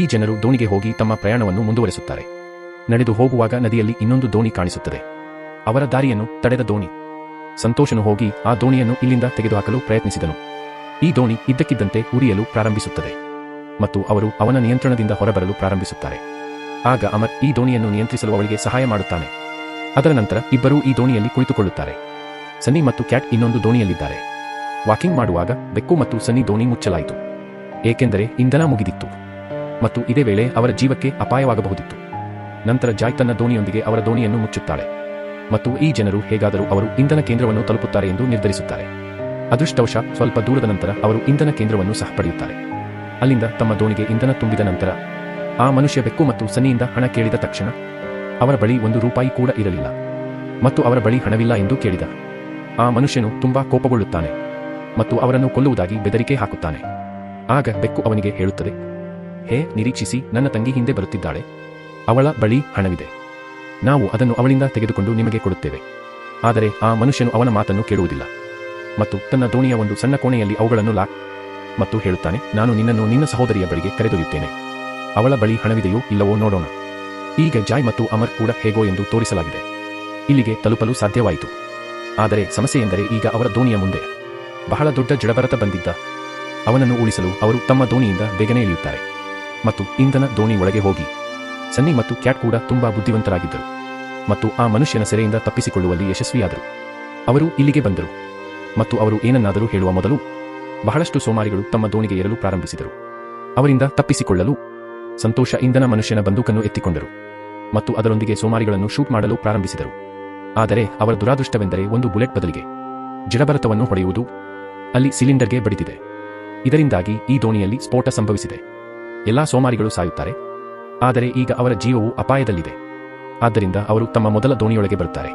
ಈ ಜನರು ದೋಣಿಗೆ ಹೋಗಿ ತಮ್ಮ ಪ್ರಯಾಣವನ್ನು ಮುಂದುವರೆಸುತ್ತಾರೆ. ನಡೆದು ಹೋಗುವಾಗ ನದಿಯಲ್ಲಿ ಇನ್ನೊಂದು ದೋಣಿ ಕಾಣಿಸುತ್ತದೆ. ಅವರ ದಾರಿಯನ್ನು ತಡೆದ ದೋಣಿ. ಸಂತೋಷನು ಹೋಗಿ ಆ ದೋಣಿಯನ್ನು ಇಲ್ಲಿಂದ ತೆಗೆದುಹಾಕಲು ಪ್ರಯತ್ನಿಸಿದನು. ಈ ದೋಣಿ ಇದ್ದಕ್ಕಿದ್ದಂತೆ ಉರಿಯಲು ಪ್ರಾರಂಭಿಸುತ್ತದೆ ಮತ್ತು ಅವರು ಅವನ ನಿಯಂತ್ರಣದಿಂದ ಹೊರಬರಲು ಪ್ರಾರಂಭಿಸುತ್ತಾರೆ. ಆಗ ಅಮರ್ ಈ ದೋಣಿಯನ್ನು ನಿಯಂತ್ರಿಸಲು ಅವಳಿಗೆ ಸಹಾಯ ಮಾಡುತ್ತಾನೆ. ಅದರ ನಂತರ ಇಬ್ಬರೂ ಈ ದೋಣಿಯಲ್ಲಿ ಕುಳಿತುಕೊಳ್ಳುತ್ತಾರೆ. ಸನ್ನಿ ಮತ್ತು ಕ್ಯಾಟ್ ಇನ್ನೊಂದು ದೋಣಿಯಲ್ಲಿದ್ದಾರೆ. ವಾಕಿಂಗ್ ಮಾಡುವಾಗ ಬೆಕ್ಕು ಮತ್ತು ಸನ್ನಿ ದೋಣಿ ಮುಚ್ಚಲಾಯಿತು, ಏಕೆಂದರೆ ಇಂಧನ ಮುಗಿದಿತ್ತು ಮತ್ತು ಇದೇ ವೇಳೆ ಅವರ ಜೀವಕ್ಕೆ ಅಪಾಯವಾಗಬಹುದಿತ್ತು. ನಂತರ ಜಾಯ್ ತನ್ನ ದೋಣಿಯೊಂದಿಗೆ ಅವರ ದೋಣಿಯನ್ನು ಮುಚ್ಚುತ್ತಾಳೆ ಮತ್ತು ಈ ಜನರು ಹೇಗಾದರೂ ಅವರು ಇಂಧನ ಕೇಂದ್ರವನ್ನು ತಲುಪುತ್ತಾರೆ ಎಂದು ನಿರ್ಧರಿಸುತ್ತಾರೆ. ಅದೃಷ್ಟವಶಾತ್ ಸ್ವಲ್ಪ ದೂರದ ನಂತರ ಅವರು ಇಂಧನ ಕೇಂದ್ರವನ್ನು ಸಹ ಪಡೆಯುತ್ತಾರೆ. ಅಲ್ಲಿಂದ ತಮ್ಮ ದೋಣಿಗೆ ಇಂಧನ ತುಂಬಿದ ನಂತರ ಆ ಮನುಷ್ಯ ಬೆಕ್ಕು ಮತ್ತು ಸನ್ನಿಯಿಂದ ಹಣ ಕೇಳಿದ ತಕ್ಷಣ ಅವರ ಬಳಿ ₹1 ಕೂಡ ಇರಲಿಲ್ಲ ಮತ್ತು ಅವರ ಬಳಿ ಹಣವಿಲ್ಲ ಎಂದು ಕೇಳಿದ. ಆ ಮನುಷ್ಯನು ತುಂಬಾ ಕೋಪಗೊಳ್ಳುತ್ತಾನೆ ಮತ್ತು ಅವರನ್ನು ಕೊಲ್ಲುವುದಾಗಿ ಬೆದರಿಕೆ ಹಾಕುತ್ತಾನೆ. ಆಗ ಬೆಕ್ಕು ಅವನಿಗೆ ಹೇಳುತ್ತದೆ, ಹೇ, ನಿರೀಕ್ಷಿಸಿ, ನನ್ನ ತಂಗಿ ಹಿಂದೆ ಬರುತ್ತಿದ್ದಾಳೆ. ಅವಳ ಬಳಿ ಹಣವಿದೆ. ನಾವು ಅದನ್ನು ಅವಳಿಂದ ತೆಗೆದುಕೊಂಡು ನಿಮಗೆ ಕೊಡುತ್ತೇವೆ. ಆದರೆ ಆ ಮನುಷ್ಯನು ಅವನ ಮಾತನ್ನು ಕೇಳುವುದಿಲ್ಲ ಮತ್ತು ತನ್ನ ದೋಣಿಯ ಒಂದು ಸಣ್ಣ ಕೋಣೆಯಲ್ಲಿ ಅವುಗಳನ್ನು ಲಾಕ್ ಮತ್ತು ಹೇಳುತ್ತಾನೆ, ನಾನು ನಿನ್ನನ್ನು ನಿನ್ನ ಸಹೋದರಿಯ ಬಳಿಗೆ ಕರೆದೊಯ್ಯುತ್ತೇನೆ. ಅವಳ ಬಳಿ ಹಣವಿದೆಯೋ ಇಲ್ಲವೋ ನೋಡೋಣ. ಈಗ ಜಾಯ್ ಮತ್ತು ಅಮರ್ ಕೂಡ ಹೇಗೋ ಎಂದು ತೋರಿಸಲಾಗಿದೆ. ಇಲ್ಲಿಗೆ ತಲುಪಲು ಸಾಧ್ಯವಾಯಿತು. ಆದರೆ ಸಮಸ್ಯೆ ಎಂದರೆ ಈಗ ಅವರ ದೋಣಿಯ ಮುಂದೆ ಬಹಳ ದೊಡ್ಡ ಜಡಭರತ ಬಂದಿದ್ದ. ಅವನನ್ನು ಉಳಿಸಲು ಅವರು ತಮ್ಮ ದೋಣಿಯಿಂದ ಬೇಗನೆ ಇಳಿಯುತ್ತಾರೆ ಮತ್ತು ಇಂಧನ ದೋಣಿ ಒಳಗೆ ಹೋಗಿ ಸನ್ನಿ ಮತ್ತು ಕ್ಯಾಟ್ ಕೂಡ ತುಂಬಾ ಬುದ್ಧಿವಂತರಾಗಿದ್ದರು ಮತ್ತು ಆ ಮನುಷ್ಯನ ಸೆರೆಯಿಂದ ತಪ್ಪಿಸಿಕೊಳ್ಳುವಲ್ಲಿ ಯಶಸ್ವಿಯಾದರು. ಅವರು ಇಲ್ಲಿಗೆ ಬಂದರು ಮತ್ತು ಅವರು ಏನನ್ನಾದರೂ ಹೇಳುವ ಮೊದಲು ಬಹಳಷ್ಟು ಸೋಮಾರಿಗಳು ತಮ್ಮ ದೋಣಿಗೆ ಏರಲು ಪ್ರಾರಂಭಿಸಿದರು. ಅವರಿಂದ ತಪ್ಪಿಸಿಕೊಳ್ಳಲು ಸಂತೋಷ ಇಂಧನ ಮನುಷ್ಯನ ಬಂದೂಕನ್ನು ಎತ್ತಿಕೊಂಡರು ಮತ್ತು ಅದರೊಂದಿಗೆ ಸೋಮಾರಿಗಳನ್ನು ಶೂಟ್ ಮಾಡಲು ಪ್ರಾರಂಭಿಸಿದರು. ಆದರೆ ಅವರ ದುರಾದೃಷ್ಟವೆಂದರೆ ಒಂದು ಬುಲೆಟ್ ಬದಲಿಗೆ ಜಡಭರತವನ್ನು ಹೊಡೆಯುವುದು ಅಲ್ಲಿ ಸಿಲಿಂಡರ್ಗೆ ಬಡಿದಿದೆ. ಇದರಿಂದಾಗಿ ಈ ದೋಣಿಯಲ್ಲಿ ಸ್ಫೋಟ ಸಂಭವಿಸಿದೆ. ಎಲ್ಲಾ ಸೋಮಾರಿಗಳು ಸಾಯುತ್ತಾರೆ. ಆದರೆ ಈಗ ಅವರ ಜೀವವು ಅಪಾಯದಲ್ಲಿದೆ. ಆದ್ದರಿಂದ ಅವರು ತಮ್ಮ ಮೊದಲ ದೋಣಿಯೊಳಗೆ ಬರುತ್ತಾರೆ.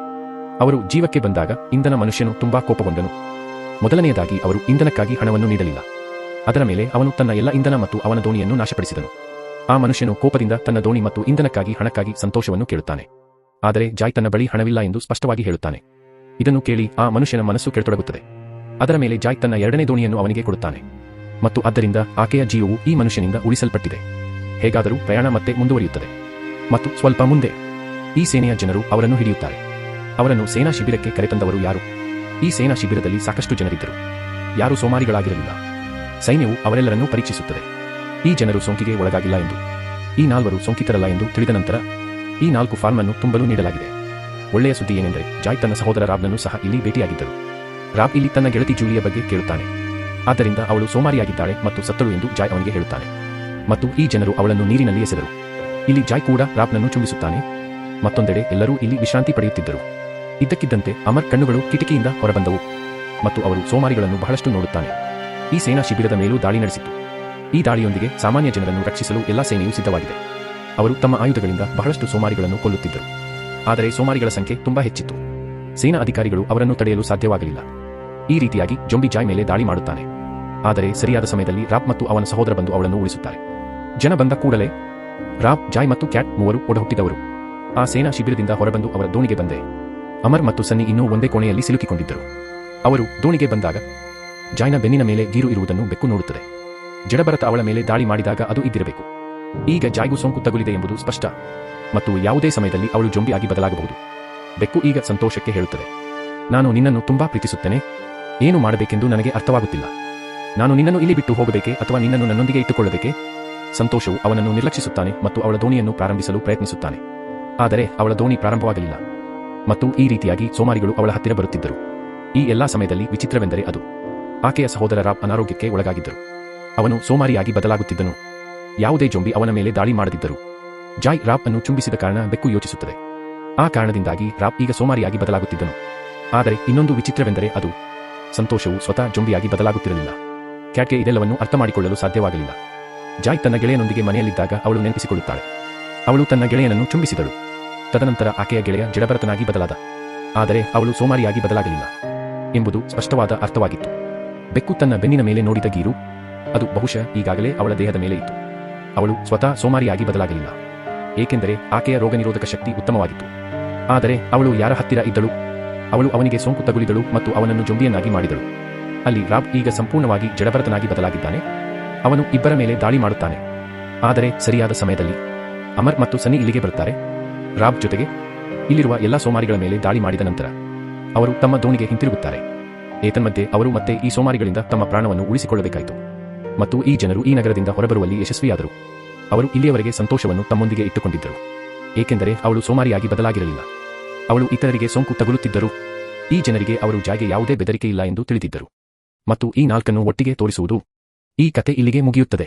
ಅವರು ಜೀವಕ್ಕೆ ಬಂದಾಗ ಇಂಧನ ಮನುಷ್ಯನು ತುಂಬಾ ಕೋಪಗೊಂಡನು. ಮೊದಲನೆಯದಾಗಿ ಅವರು ಇಂಧನಕ್ಕಾಗಿ ಹಣವನ್ನು ನೀಡಲಿಲ್ಲ. ಅದರ ಮೇಲೆ ಅವನು ತನ್ನ ಎಲ್ಲ ಇಂಧನ ಮತ್ತು ಅವನ ದೋಣಿಯನ್ನು ನಾಶಪಡಿಸಿದನು. ಆ ಮನುಷ್ಯನು ಕೋಪದಿಂದ ತನ್ನ ದೋಣಿ ಮತ್ತು ಇಂಧನಕ್ಕಾಗಿ ಹಣಕ್ಕಾಗಿ ಸಂತೋಷವನ್ನು ಕೇಳುತ್ತಾನೆ. ಆದರೆ ಜಾಯ್ ತನ್ನ ಬಳಿ ಹಣವಿಲ್ಲ ಎಂದು ಸ್ಪಷ್ಟವಾಗಿ ಹೇಳುತ್ತಾನೆ. ಇದನ್ನು ಕೇಳಿ ಆ ಮನುಷ್ಯನ ಮನಸ್ಸು ಕೆಳತೊಡಗುತ್ತದೆ. ಅದರ ಮೇಲೆ ಜಾಯ್ ತನ್ನ 2ನೇ ದೋಣಿಯನ್ನು ಅವನಿಗೆ ಕೊಡುತ್ತಾನೆ ಮತ್ತು ಆದ್ದರಿಂದ ಆಕೆಯ ಜೀವವು ಈ ಮನುಷ್ಯನಿಂದ ಉಳಿಸಲ್ಪಟ್ಟಿದೆ. ಹೇಗಾದರೂ ಪ್ರಯಾಣ ಮತ್ತೆ ಮುಂದುವರಿಯುತ್ತದೆ ಮತ್ತು ಸ್ವಲ್ಪ ಮುಂದೆ ಈ ಸೇನೆಯ ಜನರು ಅವರನ್ನು ಹಿಡಿಯುತ್ತಾರೆ. ಅವರನ್ನು ಸೇನಾ ಶಿಬಿರಕ್ಕೆ ಕರೆತಂದವರು ಯಾರು? ಈ ಸೇನಾ ಶಿಬಿರದಲ್ಲಿ ಸಾಕಷ್ಟು ಜನರಿದ್ದರು. ಯಾರೂ ಸೋಮಾರಿಗಳಾಗಿರಲಿಲ್ಲ. ಸೈನ್ಯವು ಅವರೆಲ್ಲರನ್ನೂ ಪರೀಕ್ಷಿಸುತ್ತದೆ. ಈ ಜನರು ಸೋಂಕಿಗೆ ಒಳಗಾಗಿಲ್ಲ ಎಂದು, ಈ 4 ಸೋಂಕಿತರಲ್ಲ ಎಂದು ತಿಳಿದ ನಂತರ ಈ 4 ಫಾರ್ಮ್ ಅನ್ನು ತುಂಬಲು ನೀಡಲಾಗಿದೆ. ಒಳ್ಳೆಯ ಸುದ್ದಿ ಏನೆಂದರೆ ಜಾಯ್ ತನ್ನ ಸಹೋದರ ರಾಬ್ನನ್ನು ಸಹ ಇಲ್ಲಿ ಭೇಟಿಯಾಗಿದ್ದರು. ರಾಬ್ ಇಲ್ಲಿ ತನ್ನ ಗೆಳತಿ ಜೂಲಿಯ ಬಗ್ಗೆ ಕೇಳುತ್ತಾನೆ. ಆದ್ದರಿಂದ ಅವಳು ಸೋಮಾರಿಯಾಗಿದ್ದಾಳೆ ಮತ್ತು ಸತ್ತಳು ಎಂದು ಜಾಯ್ ಅವನಿಗೆ ಹೇಳುತ್ತಾನೆ ಮತ್ತು ಈ ಜನರು ಅವಳನ್ನು ನೀರಿನಲ್ಲಿ ಎಸೆದರು. ಇಲ್ಲಿ ಜಾಯ್ ಕೂಡ ರಾಬ್ನನ್ನು ಚುಂಬಿಸುತ್ತಾನೆ. ಮತ್ತೊಂದೆಡೆ ಎಲ್ಲರೂ ಇಲ್ಲಿ ವಿಶ್ರಾಂತಿ ಪಡೆಯುತ್ತಿದ್ದರು. ಇದ್ದಕ್ಕಿದ್ದಂತೆ ಅಮರ್ ಕಣ್ಣುಗಳು ಕಿಟಕಿಯಿಂದ ಹೊರಬಂದವು ಮತ್ತು ಅವರು ಸೋಮಾರಿಗಳನ್ನು ಬಹಳಷ್ಟು ನೋಡುತ್ತಾನೆ. ಈ ಸೇನಾ ಶಿಬಿರದ ಮೇಲೂ ದಾಳಿ ನಡೆಸಿತು. ಈ ದಾಳಿಯೊಂದಿಗೆ ಸಾಮಾನ್ಯ ಜನರನ್ನು ರಕ್ಷಿಸಲು ಎಲ್ಲಾ ಸೇನೆಯೂ ಸಿದ್ಧವಾಗಿದೆ. ಅವರು ತಮ್ಮ ಆಯುಧಗಳಿಂದ ಬಹಳಷ್ಟು ಸೋಮಾರಿಗಳನ್ನು ಕೊಲ್ಲುತ್ತಿದ್ದರು. ಆದರೆ ಸೋಮಾರಿಗಳ ಸಂಖ್ಯೆ ತುಂಬಾ ಹೆಚ್ಚಿತ್ತು. ಸೇನಾ ಅಧಿಕಾರಿಗಳು ಅವರನ್ನು ತಡೆಯಲು ಸಾಧ್ಯವಾಗಲಿಲ್ಲ. ಈ ರೀತಿಯಾಗಿ ಜೊಂಬಿ ಜಾಯ್ ಮೇಲೆ ದಾಳಿ ಮಾಡುತ್ತಾನೆ. ಆದರೆ ಸರಿಯಾದ ಸಮಯದಲ್ಲಿ ರಾಬ್ ಮತ್ತು ಅವನ ಸಹೋದರ ಬಂದು ಅವಳನ್ನು ಉಳಿಸುತ್ತಾರೆ. ಜನ ಬಂದ ಕೂಡಲೇ ರಾಬ್, ಜಾಯ್ ಮತ್ತು ಕ್ಯಾಟ್ ಮೂವರು ಒಡಹುಟ್ಟಿದವರು ಆ ಸೇನಾ ಶಿಬಿರದಿಂದ ಹೊರಬಂದು ಅವರ ದೋಣಿಗೆ ಬಂದೆ. ಅಮರ್ ಮತ್ತು ಸನ್ನಿ ಇನ್ನೂ ಒಂದೇ ಕೋಣೆಯಲ್ಲಿ ಸಿಲುಕಿಕೊಂಡಿದ್ದರು. ಅವರು ದೋಣಿಗೆ ಬಂದಾಗ ಜಾಯ್ನ ಬೆನ್ನಿನ ಮೇಲೆ ಗೀರು ಇರುವುದನ್ನು ಬೆಕ್ಕು ನೋಡುತ್ತದೆ. ಜಡಭರತ ಅವಳ ಮೇಲೆ ದಾಳಿ ಮಾಡಿದಾಗ ಅದು ಇದ್ದಿರಬೇಕು. ಈಗ ಜಾಯ್ಗೂ ಸೋಂಕು ತಗುಲಿದೆ ಎಂಬುದು ಸ್ಪಷ್ಟ ಮತ್ತು ಯಾವುದೇ ಸಮಯದಲ್ಲಿ ಅವಳು ಜೊಂಬಿ ಆಗಿ ಬದಲಾಗಬಹುದು. ಬೆಕ್ಕು ಈಗ ಸಂತೋಷಕ್ಕೆ ಹೇಳುತ್ತದೆ, ನಾನು ನಿನ್ನನ್ನು ತುಂಬಾ ಪ್ರೀತಿಸುತ್ತೇನೆ. ಏನು ಮಾಡಬೇಕೆಂದು ನನಗೆ ಅರ್ಥವಾಗುತ್ತಿಲ್ಲ. ನಾನು ನಿನ್ನನ್ನು ಇಲ್ಲಿ ಬಿಟ್ಟು ಹೋಗಬೇಕೆ ಅಥವಾ ನಿನ್ನನ್ನು ನನ್ನೊಂದಿಗೆ ಇಟ್ಟುಕೊಳ್ಳಬೇಕೆ? ಸಂತೋಷವು ಅವನನ್ನು ನಿರ್ಲಕ್ಷಿಸುತ್ತಾನೆ ಮತ್ತು ಅವಳ ದೋಣಿಯನ್ನು ಪ್ರಾರಂಭಿಸಲು ಪ್ರಯತ್ನಿಸುತ್ತಾನೆ. ಆದರೆ ಅವಳ ದೋಣಿ ಪ್ರಾರಂಭವಾಗಲಿಲ್ಲ ಮತ್ತು ಈ ರೀತಿಯಾಗಿ ಸೋಮಾರಿಗಳು ಅವಳ ಹತ್ತಿರ ಬರುತ್ತಿದ್ದರು. ಈ ಎಲ್ಲಾ ಸಮಯದಲ್ಲಿ ವಿಚಿತ್ರವೆಂದರೆ ಅದು ಆಕೆಯ ಸಹೋದರ ರಾಬ್ ಅನಾರೋಗ್ಯಕ್ಕೆ ಒಳಗಾಗಿದ್ದರು. ಅವನು ಸೋಮಾರಿಯಾಗಿ ಬದಲಾಗುತ್ತಿದ್ದನು. ಯಾವುದೇ ಜೊಂಬಿ ಅವನ ಮೇಲೆ ದಾಳಿ ಮಾಡದಿದ್ದರು. ಜಾಯ್ ರಾಬ್ ಅನ್ನು ಚುಂಬಿಸಿದ ಕಾರಣ ಬೆಕ್ಕು ಯೋಚಿಸುತ್ತದೆ. ಆ ಕಾರಣದಿಂದಾಗಿ ರಾಬ್ ಈಗ ಸೋಮಾರಿಯಾಗಿ ಬದಲಾಗುತ್ತಿದ್ದನು. ಆದರೆ ಇನ್ನೊಂದು ವಿಚಿತ್ರವೆಂದರೆ ಅದು ಸಂತೋಷವು ಸ್ವತಃ ಜೊಂಬಿಯಾಗಿ ಬದಲಾಗುತ್ತಿರಲಿಲ್ಲ. ಕ್ಯಾಟ್ಗೆ ಇದೆಲ್ಲವನ್ನು ಅರ್ಥ ಮಾಡಿಕೊಳ್ಳಲು ಸಾಧ್ಯವಾಗಲಿಲ್ಲ. ಜಾಯ್ ತನ್ನ ಗೆಳೆಯನೊಂದಿಗೆ ಮನೆಯಲ್ಲಿದ್ದಾಗ ಅವಳು ನೆನಪಿಸಿಕೊಳ್ಳುತ್ತಾಳೆ. ಅವಳು ತನ್ನ ಗೆಳೆಯನನ್ನು ಚುಂಬಿಸಿದಳು. ತದನಂತರ ಆಕೆಯ ಗೆಳೆಯ ಜಡಭರತನಾಗಿ ಬದಲಾದ. ಆದರೆ ಅವಳು ಸೋಮಾರಿಯಾಗಿ ಬದಲಾಗಲಿಲ್ಲ ಎಂಬುದು ಸ್ಪಷ್ಟವಾದ ಅರ್ಥವಾಗಿತ್ತು. ಬೆಕ್ಕು ತನ್ನ ಬೆನ್ನಿನ ಮೇಲೆ ನೋಡಿದ ಗೀರು, ಅದು ಬಹುಶಃ ಈಗಾಗಲೇ ಅವಳ ದೇಹದ ಮೇಲೆ ಇತ್ತು. ಅವಳು ಸ್ವತಃ ಸೋಮಾರಿಯಾಗಿ ಬದಲಾಗಲಿಲ್ಲ, ಏಕೆಂದರೆ ಆಕೆಯ ರೋಗನಿರೋಧಕ ಶಕ್ತಿ ಉತ್ತಮವಾಗಿತ್ತು. ಆದರೆ ಅವಳು ಯಾರ ಹತ್ತಿರ ಇದ್ದಳು? ಅವಳು ಅವನಿಗೆ ಸೋಂಕು ತಗುಲಿದಳು ಮತ್ತು ಅವನನ್ನು ಜೊಂಬಿಯನ್ನಾಗಿ ಮಾಡಿದಳು. ಅಲ್ಲಿ ರಾಬ್ ಈಗ ಸಂಪೂರ್ಣವಾಗಿ ಜಡಭರತನಾಗಿ ಬದಲಾಗಿದ್ದಾನೆ. ಅವನು ಇಬ್ಬರ ಮೇಲೆ ದಾಳಿ ಮಾಡುತ್ತಾನೆ. ಆದರೆ ಸರಿಯಾದ ಸಮಯದಲ್ಲಿ ಅಮರ್ ಮತ್ತು ಸನಿ ಇಲ್ಲಿಗೆ ಬರುತ್ತಾರೆ. ರಾಬ್ ಜೊತೆಗೆ ಇಲ್ಲಿರುವ ಎಲ್ಲಾ ಸೋಮಾರಿಗಳ ಮೇಲೆ ದಾಳಿ ಮಾಡಿದ ನಂತರ ಅವರು ತಮ್ಮ ದೋಣಿಗೆ ಹಿಂತಿರುಗುತ್ತಾರೆ. ಏತನ್ಮಧ್ಯೆ ಅವರು ಮತ್ತೆ ಈ ಸೋಮಾರಿಗಳಿಂದ ತಮ್ಮ ಪ್ರಾಣವನ್ನು ಉಳಿಸಿಕೊಳ್ಳಬೇಕಾಯಿತು. ಮತ್ತು ಈ ಜನರು ಈ ನಗರದಿಂದ ಹೊರಬರುವಲ್ಲಿ ಯಶಸ್ವಿಯಾದರು. ಅವರು ಇಲ್ಲಿಯವರೆಗೆ ಸಂತೋಷವನ್ನು ತಮ್ಮೊಂದಿಗೆ ಇಟ್ಟುಕೊಂಡಿದ್ದರು, ಏಕೆಂದರೆ ಅವಳು ಸೋಮಾರಿಯಾಗಿ ಬದಲಾಗಿರಲಿಲ್ಲ. ಅವಳು ಇತರರಿಗೆ ಸೋಂಕು ತಗುಲುತ್ತಿದ್ದರು. ಈ ಜನರಿಗೆ ಅವರು ಜಾಗೆ ಯಾವುದೇ ಬೆದರಿಕೆ ಇಲ್ಲ ಎಂದು ತಿಳಿದಿದ್ದರು. ಮತ್ತು ಈ ನಾಲ್ಕನ್ನು ಒಟ್ಟಿಗೆ ತೋರಿಸುವುದು. ಈ ಕತೆ ಇಲ್ಲಿಗೆ ಮುಗಿಯುತ್ತದೆ.